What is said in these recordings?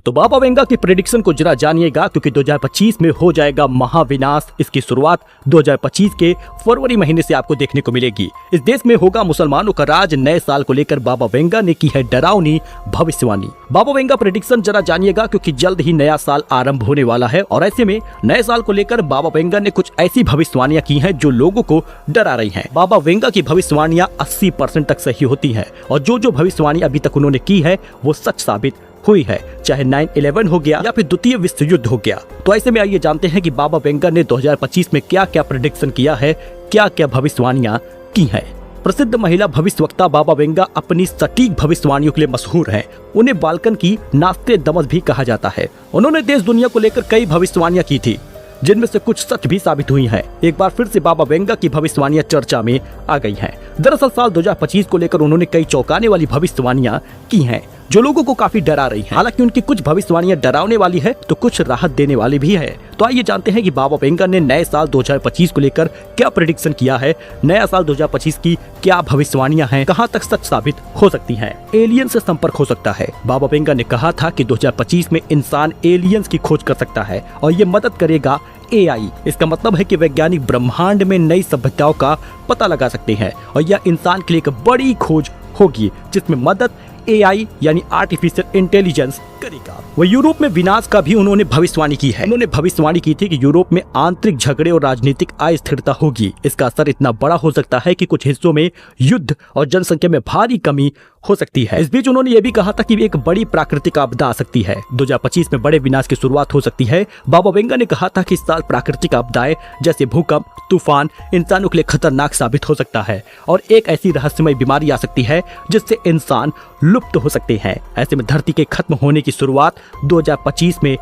तो बाबा वेंगा की प्रेडिक्शन को जरा जानिएगा, क्योंकि 2025 में हो जाएगा महाविनाश। इसकी शुरुआत 2025 के फरवरी महीने से आपको देखने को मिलेगी। इस देश में होगा मुसलमानों का राज। नए साल को लेकर बाबा वेंगा ने की है डरावनी भविष्यवाणी। बाबा वेंगा प्रेडिक्शन जरा जानिएगा, क्योंकि जल्द ही नया साल आरंभ होने वाला है और ऐसे में नए साल को लेकर बाबा वेंगा ने कुछ ऐसी भविष्यवाणियां की हैं जो लोगों को डरा रही हैं। बाबा वेंगा की भविष्यवाणियां 80% तक सही होती हैं और जो भविष्यवाणी अभी तक उन्होंने की है वो सच साबित हुई है, चाहे 9/11 हो गया या फिर द्वितीय विश्व युद्ध हो गया। तो ऐसे में आइए जानते हैं कि बाबा वेंगा ने 2025 में क्या क्या प्रेडिक्शन किया है, क्या क्या भविष्यवाणियां की हैं। प्रसिद्ध महिला भविष्यवक्ता बाबा वेंगा अपनी सटीक भविष्यवाणियों के लिए मशहूर हैं। उन्हें बाल्कन की नास्ट्रेडमस भी कहा जाता है। उन्होंने देश दुनिया को लेकर कई भविष्यवाणियां की थी, जिनमें से कुछ सच भी साबित हुई हैं। एक बार फिर से बाबा वेंगा की भविष्यवाणियां चर्चा में आ गई हैं। दरअसल साल 2025 को लेकर उन्होंने कई चौंकाने वाली भविष्यवाणियां की हैं, जो लोगों को काफी डरा रही हैं। हालांकि उनकी कुछ भविष्यवाणियां डरावने वाली है तो कुछ राहत देने वाली भी है। तो आइए जानते हैं कि बाबा वेंगा ने नए साल 2025 को लेकर क्या प्रेडिक्शन किया है, नया साल 2025 की क्या भविष्यवाणियां हैं, कहां तक सच साबित हो सकती हैं। एलियन से संपर्क हो सकता है। बाबा वेंगा ने कहा था कि 2025 में इंसान एलियंस की खोज कर सकता है और ये मदद करेगा AI। इसका मतलब है कि वैज्ञानिक ब्रह्मांड में नई सभ्यताओं का पता लगा सकते हैं और यह इंसान के लिए एक बड़ी खोज होगी, जिसमें मदद AI यानी आर्टिफिशियल इंटेलिजेंस करेगा। वह यूरोप में विनाश का भी उन्होंने भविष्यवाणी की है। उन्होंने भविष्यवाणी की थी कि यूरोप में आंतरिक झगड़े और राजनीतिक अस्थिरता होगी। इसका असर इतना बड़ा हो सकता है कि कुछ हिस्सों में युद्ध और जनसंख्या में भारी कमी हो सकती है। इस बीच उन्होंने ये भी कहा था कि एक बड़ी प्राकृतिक आपदा आ सकती है। 2025 में बड़े विनाश की शुरुआत हो सकती है। बाबा वेंगा ने कहा था कि इस साल प्राकृतिक आपदाएं जैसे भूकंप, तूफान इंसानों के लिए खतरनाक साबित हो सकता है और एक ऐसी रहस्यमय बीमारी आ सकती है जिससे इंसान लुप्त हो सकते हैं। ऐसे में धरती के खत्म होने की शुरुआत 2025 में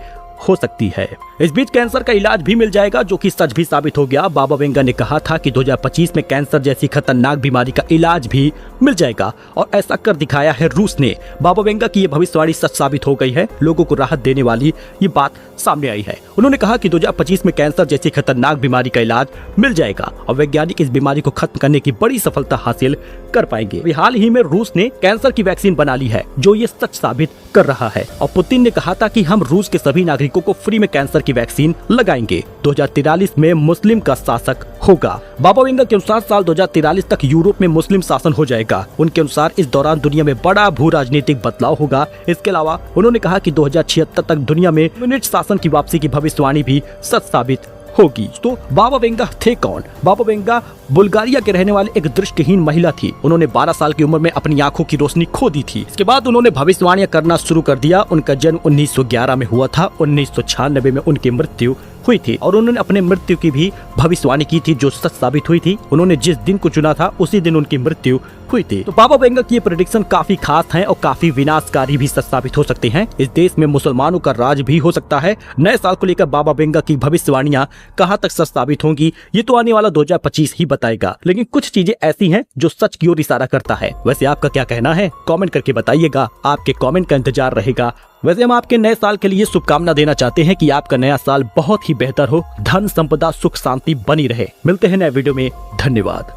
हो सकती है। इस बीच कैंसर का इलाज भी मिल जाएगा, जो कि सच भी साबित हो गया। बाबा वेंगा ने कहा था कि 2025 में कैंसर जैसी खतरनाक बीमारी का इलाज भी मिल जाएगा और ऐसा कर दिखाया है रूस ने। बाबा वेंगा की ये भविष्यवाणी सच साबित हो गई है। लोगों को राहत देने वाली ये बात सामने आई है। उन्होंने कहा कि 2025 में कैंसर जैसी खतरनाक बीमारी का इलाज मिल जाएगा और वैज्ञानिक इस बीमारी को खत्म करने की बड़ी सफलता हासिल कर पाएंगे। हाल ही में रूस ने कैंसर की वैक्सीन बना ली है, जो ये सच साबित कर रहा है। और पुतिन ने कहा था कि हम रूस के सभी नागरिकों को फ्री में कैंसर की वैक्सीन लगाएंगे। 2043 में मुस्लिम का शासक होगा। बाबा वेंगा के अनुसार साल 2043 तक यूरोप में मुस्लिम शासन हो जाएगा। उनके अनुसार इस दौरान दुनिया में बड़ा भू राजनीतिक बदलाव होगा। इसके अलावा उन्होंने कहा कि 2076 तक दुनिया में कम्युनिस्ट शासन की वापसी की भविष्यवाणी भी सच साबित होगी। तो बाबा वेंगा थे कौन? बाबा वेंगा बुल्गारिया के रहने वाले एक दृष्टिहीन महिला थी। उन्होंने 12 साल की उम्र में अपनी आंखों की रोशनी खो दी थी। इसके बाद उन्होंने भविष्यवाणियां करना शुरू कर दिया। उनका जन्म 1911 में हुआ था। 1996 में उनकी मृत्यु हुई थी और उन्होंने अपने मृत्यु की भी भविष्यवाणी की थी, जो सच साबित हुई थी। उन्होंने जिस दिन को चुना था उसी दिन उनकी मृत्यु हुई थी। तो बाबा वेंगा की ये प्रेडिक्शन काफी खास है और काफी विनाशकारी भी सच साबित हो सकते हैं। इस देश में मुसलमानों का राज भी हो सकता है। नए साल को लेकर बाबा वेंगा की भविष्यवाणियां कहां तक सच साबित होंगी, ये तो आने वाला 2025 ही बताएगा। लेकिन कुछ चीजें ऐसी हैं जो सच की ओर इशारा करता है। वैसे आपका क्या कहना है? कमेंट करके बताइएगा। आपके कमेंट का इंतजार रहेगा। वैसे हम आपके नए साल के लिए शुभकामना देना चाहते हैं कि आपका नया साल बहुत ही बेहतर हो, धन संपदा सुख शांति बनी रहे। मिलते हैं नए वीडियो में। धन्यवाद।